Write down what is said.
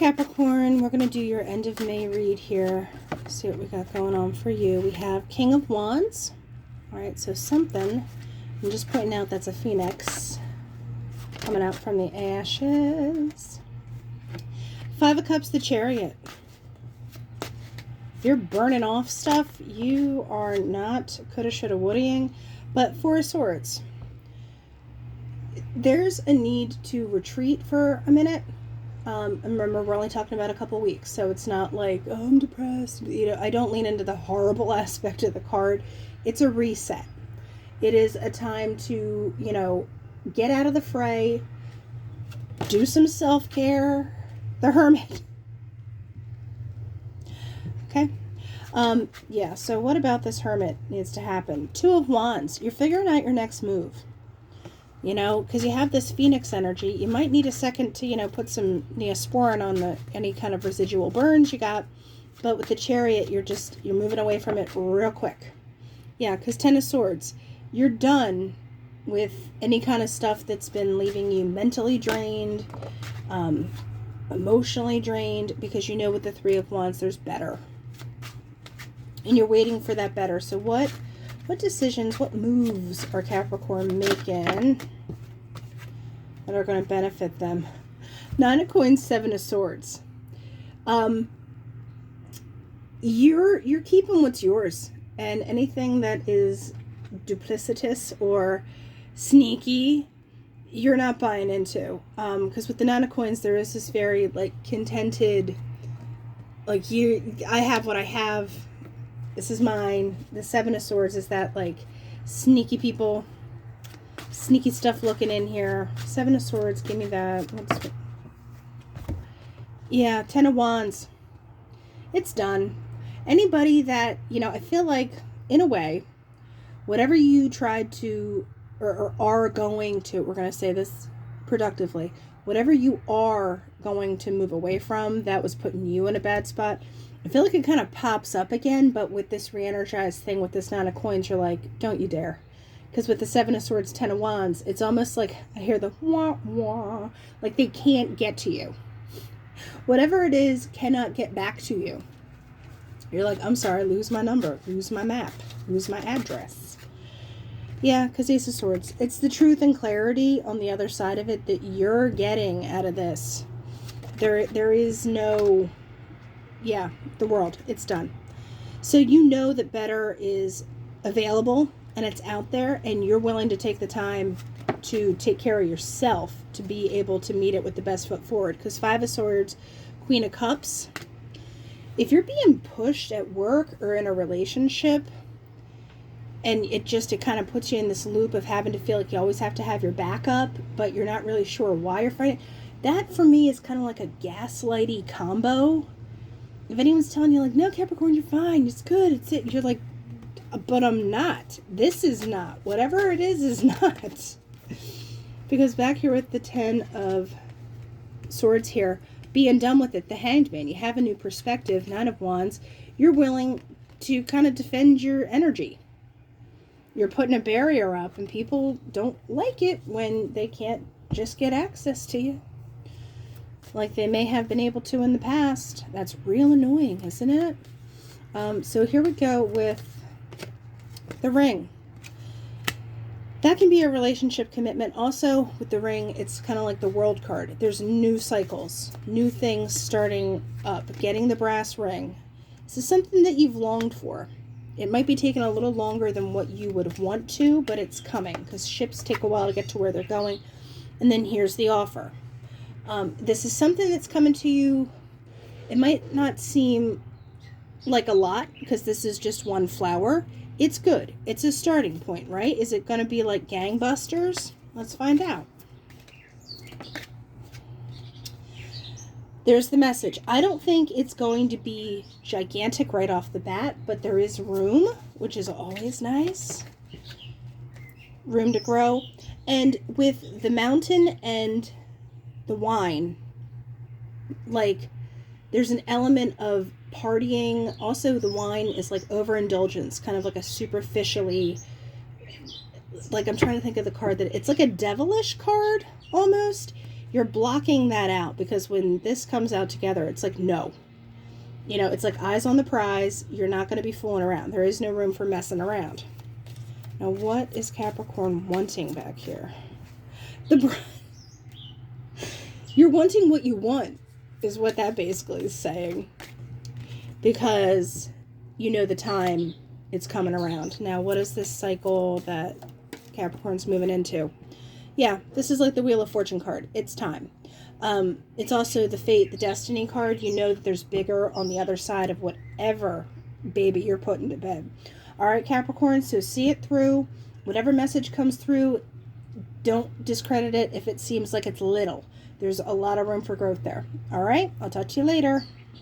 Capricorn, we're going to do your end of May read here. See what we got going on for you. We have King of Wands. All right, so something. I'm just pointing out that's a phoenix coming out from the ashes. Five of Cups, the Chariot. If you're burning off stuff, you are not coulda, shoulda, woulda-ing. But Four of Swords. There's a need to retreat for a minute. And remember, we're only talking about a couple weeks, so it's not like, oh, I'm depressed. You know, I don't lean into the horrible aspect of the card. It's a reset. It is a time to, you know, get out of the fray, do some self-care. The Hermit. Okay. Yeah, so what about this Hermit needs to happen? Two of Wands. You're figuring out your next move. You know, because you have this Phoenix energy. You might need a second to, you know, put some Neosporin on any kind of residual burns you got. But with the Chariot, you're moving away from it real quick. Yeah, because Ten of Swords. You're done with any kind of stuff that's been leaving you mentally drained, emotionally drained, because you know with the Three of Wands, there's better. And you're waiting for that better. So what decisions, what moves are Capricorn making that are going to benefit them? Nine of Coins, Seven of Swords. You're keeping what's yours, and anything that is duplicitous or sneaky, you're not buying into. Because with the Nine of Coins, there is this very like contented, like I have what I have. This is mine. The Seven of Swords is that like sneaky people, sneaky stuff looking in here. Seven of Swords, give me that. Yeah, Ten of Wands. It's done. Anybody that, you know, I feel like in a way, whatever you tried to or are going to, we're going to say this productively, whatever you are going to move away from that was putting you in a bad spot, I feel like it kind of pops up again, but with this re-energized thing with this Nine of Coins, you're like, don't you dare. Because with the Seven of Swords, Ten of Wands, it's almost like I hear the wah, wah, like they can't get to you. Whatever it is cannot get back to you. You're like, I'm sorry, lose my number, lose my map, lose my address. Yeah, because Ace of Swords. It's the truth and clarity on the other side of it that you're getting out of this. There is no... Yeah, the world. It's done. So you know that better is available and it's out there, and you're willing to take the time to take care of yourself to be able to meet it with the best foot forward. Because Five of Swords, Queen of Cups. If you're being pushed at work or in a relationship, and it kind of puts you in this loop of having to feel like you always have to have your back up, but you're not really sure why you're fighting. That for me is kind of like a gaslighty combo. If anyone's telling you like, no, Capricorn, you're fine, it's good, it's it, you're like, but I'm not. This is not. Whatever it is not. Because back here with the Ten of Swords here, being done with it, the Hanged Man, you have a new perspective. Nine of Wands, you're willing to kind of defend your energy. You're putting a barrier up, and people don't like it when they can't just get access to you like they may have been able to in the past. That's real annoying, isn't it? So here we go with the Ring. That can be a relationship commitment. Also, with the Ring, it's kind of like the World card. There's new cycles, new things starting up. Getting the brass ring. This is something that you've longed for. It might be taking a little longer than what you would want to, but it's coming because ships take a while to get to where they're going. And then here's the offer. This is something that's coming to you. It might not seem like a lot because this is just one flower. It's good. It's a starting point, right? Is it going to be like gangbusters? Let's find out. There's the message. I don't think it's going to be gigantic right off the bat, but there is room, which is always nice. Room to grow. And with the Mountain and the wine, like there's an element of partying. Also the wine is like overindulgence, kind of like a superficially, like I'm trying to think of the card that it's like a devilish card almost. You're blocking that out because when this comes out together, it's like, no. You know, it's like eyes on the prize. You're not going to be fooling around. There is no room for messing around. Now, what is Capricorn wanting back here? You're wanting what you want, is what that basically is saying. Because you know the time it's coming around. Now, what is this cycle that Capricorn's moving into? Yeah, this is like the Wheel of Fortune card. It's time. It's also the Fate, the Destiny card. You know that there's bigger on the other side of whatever baby you're putting to bed. All right, Capricorn, so see it through. Whatever message comes through, don't discredit it if it seems like it's little. There's a lot of room for growth there. All right, I'll talk to you later.